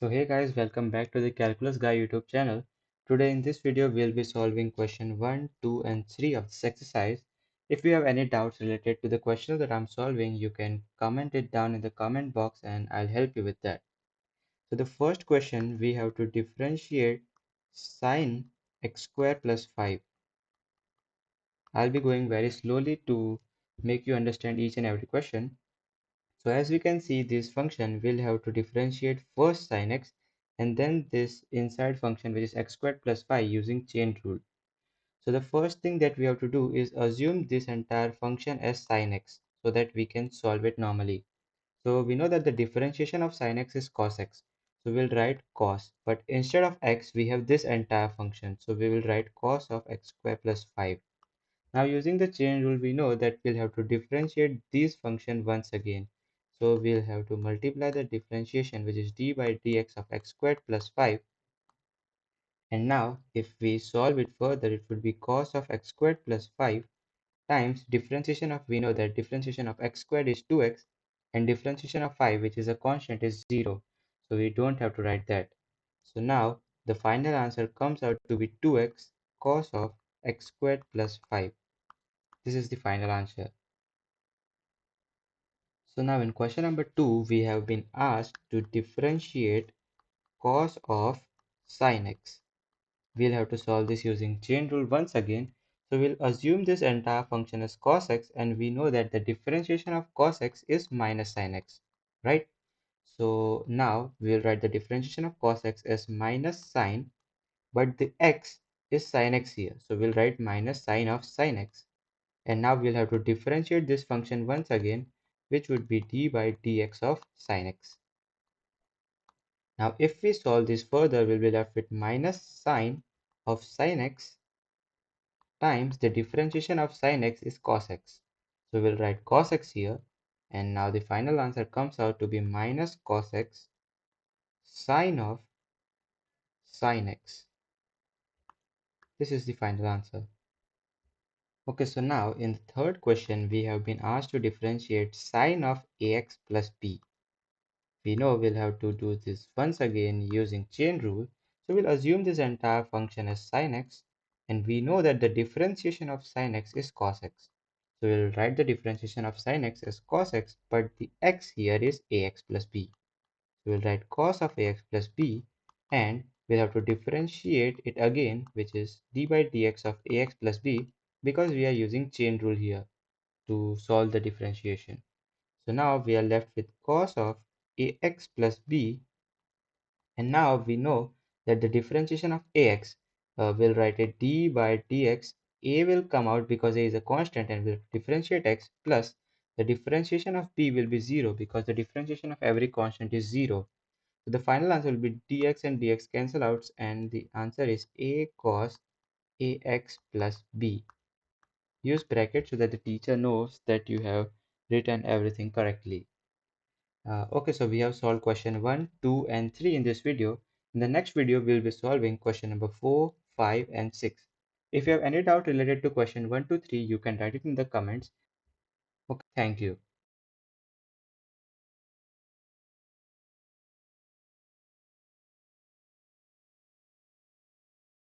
So hey guys, welcome back to the Calculus Guy YouTube channel. Today in this video we'll be solving question 1, 2 and 3 of this exercise. If you have any doubts related to the questions that I'm solving, you can comment it down in the comment box and I'll help you with that. So the first question, we have to differentiate sine x square plus 5. I'll be going very slowly to make you understand each and every question. So as we can see, this function will have to differentiate first sin x and then this inside function which is x squared plus 5 using chain rule. So the first thing that we have to do is assume this entire function as sin x so that we can solve it normally. So we know that the differentiation of sin x is cos x. So we'll write cos, but instead of x we have this entire function. So we will write cos of x squared plus 5. Now using the chain rule, we know that we'll have to differentiate these function once again. So we'll have to multiply the differentiation, which is d by dx of x squared plus 5. And now if we solve it further, it would be cos of x squared plus 5 times differentiation of, we know that differentiation of x squared is 2x and differentiation of 5, which is a constant, is 0. So we don't have to write that. So now the final answer comes out to be 2x cos of x squared plus 5. This is the final answer. So now in question number 2, we have been asked to differentiate cos of sin x. We'll have to solve this using chain rule once again. So we'll assume this entire function as cos x, and we know that the differentiation of cos x is minus sin x, right? So now we'll write the differentiation of cos x as minus sine, but the x is sin x here. So we'll write minus sine of sin x. And now we'll have to differentiate this function once again, which would be d by dx of sin x. Now if we solve this further, we'll be left with minus sine of sin x times the differentiation of sin x is cos x. So we'll write cos x here, and now the final answer comes out to be minus cos x sine of sin x. This is the final answer. Okay, so now in the third question, we have been asked to differentiate sine of ax plus b. We know we'll have to do this once again using chain rule. So we'll assume this entire function as sin x, and we know that the differentiation of sin x is cos x. So we'll write the differentiation of sin x as cos x, but the x here is ax plus b. So we'll write cos of ax plus b, and we'll have to differentiate it again, which is d by dx of ax plus b, because we are using chain rule here to solve the differentiation. So now we are left with cos of ax plus b, and now we know that the differentiation of ax, will write it d by dx. A will come out because a is a constant and will differentiate x, plus the differentiation of b will be 0 because the differentiation of every constant is 0. So the final answer will be dx and dx cancel out, and the answer is a cos ax plus b. Use brackets so that the teacher knows that you have written everything correctly. Okay, so we have solved question 1, 2 and 3 in this video. In the next video, we'll be solving question number 4, 5 and 6. If you have any doubt related to question 1 to 3, you can write it in the comments. Okay, thank you.